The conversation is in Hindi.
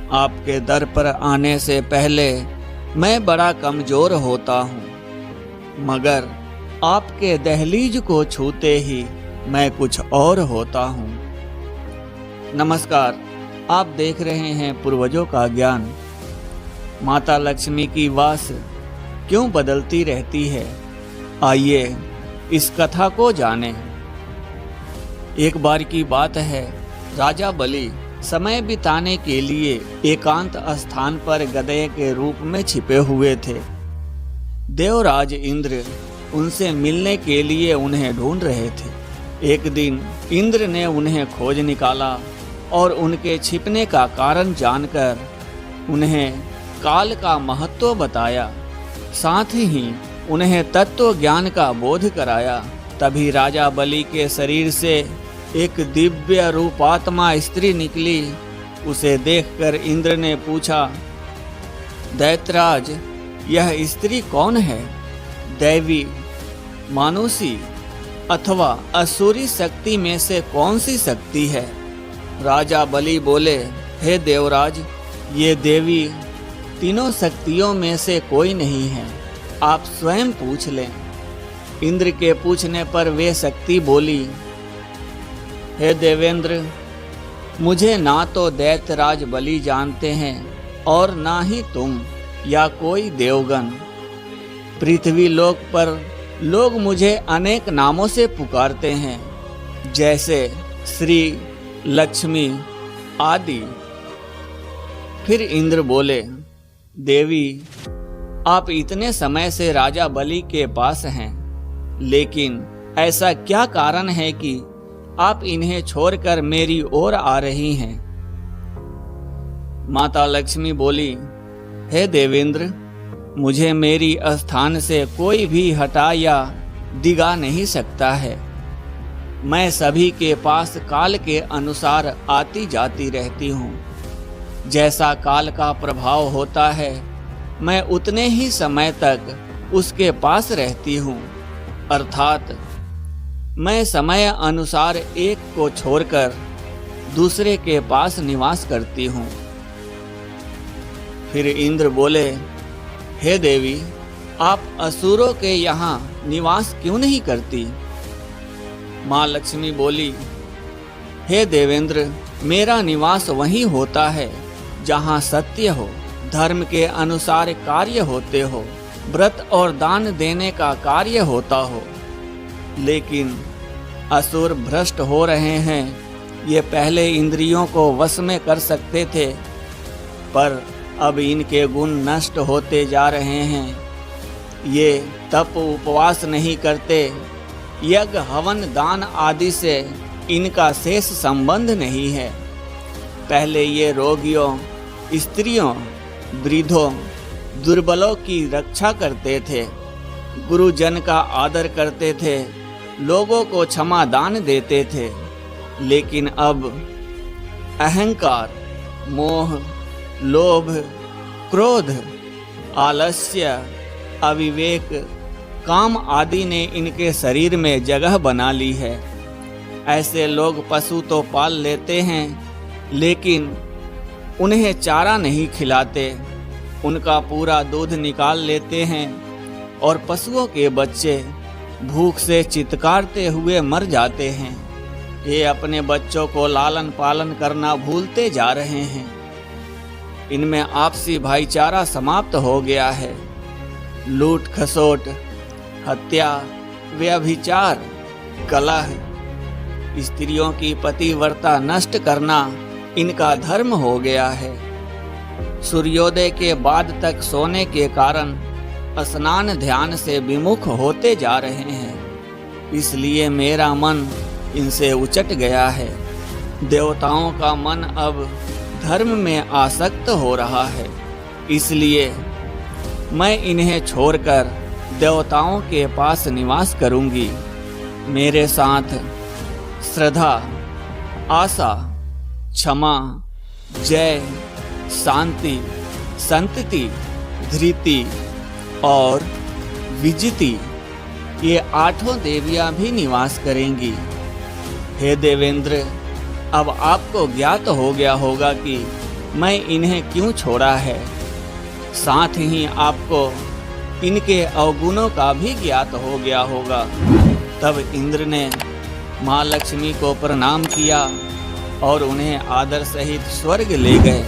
आपके दर पर आने से पहले मैं बड़ा कमजोर होता हूँ, मगर आपके दहलीज को छूते ही मैं कुछ और होता हूँ। नमस्कार, आप देख रहे हैं पूर्वजों का ज्ञान। माता लक्ष्मी की वास क्यों बदलती रहती है, आइए इस कथा को जानें। एक बार की बात है, राजा बलि समय बिताने के लिए एकांत स्थान पर गधे के रूप में छिपे हुए थे। देवराज इंद्र उनसे मिलने के लिए उन्हें ढूंढ रहे थे। एक दिन इंद्र ने उन्हें खोज निकाला और उनके छिपने का कारण जानकर उन्हें काल का महत्व बताया, साथ ही उन्हें तत्व ज्ञान का बोध कराया। तभी राजा बलि के शरीर से एक दिव्य रूपात्मा स्त्री निकली। उसे देखकर इंद्र ने पूछा, दैत्यराज, यह स्त्री कौन है? दैवी, मानुषी अथवा असुरी शक्ति में से कौन सी शक्ति है? राजा बलि बोले, हे देवराज, ये देवी तीनों शक्तियों में से कोई नहीं है, आप स्वयं पूछ लें। इंद्र के पूछने पर वे शक्ति बोली, हे देवेंद्र, मुझे ना तो दैत्यराज बलि जानते हैं और ना ही तुम या कोई देवगण। पृथ्वी लोक पर लोग मुझे अनेक नामों से पुकारते हैं, जैसे श्री, लक्ष्मी आदि। फिर इंद्र बोले, देवी, आप इतने समय से राजा बलि के पास हैं, लेकिन ऐसा क्या कारण है कि आप इन्हें छोड़कर मेरी ओर आ रही हैं? माता लक्ष्मी बोली, हे देवेंद्र, मुझे मेरी स्थान से कोई भी हटा या दिगा नहीं सकता है। मैं सभी के पास काल के अनुसार आती जाती रहती हूँ। जैसा काल का प्रभाव होता है, मैं उतने ही समय तक उसके पास रहती हूँ, अर्थात मैं समय अनुसार एक को छोड़कर दूसरे के पास निवास करती हूँ। फिर इंद्र बोले, हे देवी, आप असुरों के यहाँ निवास क्यों नहीं करती? माँ लक्ष्मी बोली, हे देवेंद्र, मेरा निवास वहीं होता है जहाँ सत्य हो, धर्म के अनुसार कार्य होते हो, व्रत और दान देने का कार्य होता हो। लेकिन असुर भ्रष्ट हो रहे हैं। ये पहले इंद्रियों को वश में कर सकते थे, पर अब इनके गुण नष्ट होते जा रहे हैं। ये तप उपवास नहीं करते, यज्ञ हवन दान आदि से इनका शेष संबंध नहीं है। पहले ये रोगियों, स्त्रियों, वृद्धों, दुर्बलों की रक्षा करते थे, गुरुजन का आदर करते थे, लोगों को क्षमा दान देते थे। लेकिन अब अहंकार, मोह, लोभ, क्रोध, आलस्य, अविवेक, काम आदि ने इनके शरीर में जगह बना ली है। ऐसे लोग पशु तो पाल लेते हैं, लेकिन उन्हें चारा नहीं खिलाते, उनका पूरा दूध निकाल लेते हैं और पशुओं के बच्चे भूख से चित्कारते हुए मर जाते हैं। ये अपने बच्चों को लालन पालन करना भूलते जा रहे हैं। इनमें आपसी भाईचारा समाप्त हो गया है। लूट खसोट, हत्या, व्यभिचार, कलह, स्त्रियों की पतिव्रता नष्ट करना इनका धर्म हो गया है। सूर्योदय के बाद तक सोने के कारण स्नान ध्यान से विमुख होते जा रहे हैं। इसलिए मेरा मन इनसे उचट गया है। देवताओं का मन अब धर्म में आसक्त हो रहा है। इसलिए मैं इन्हें छोड़कर देवताओं के पास निवास करूंगी। मेरे साथ श्रद्धा, आशा, क्षमा, जय, शांति, संतति, धृति और विजिति, ये 8 देवियां भी निवास करेंगी। हे देवेंद्र, अब आपको ज्ञात हो गया होगा कि मैं इन्हें क्यों छोड़ा है, साथ ही आपको इनके अवगुणों का भी ज्ञात हो गया होगा। तब इंद्र ने माँ लक्ष्मी को प्रणाम किया और उन्हें आदर सहित स्वर्ग ले गए।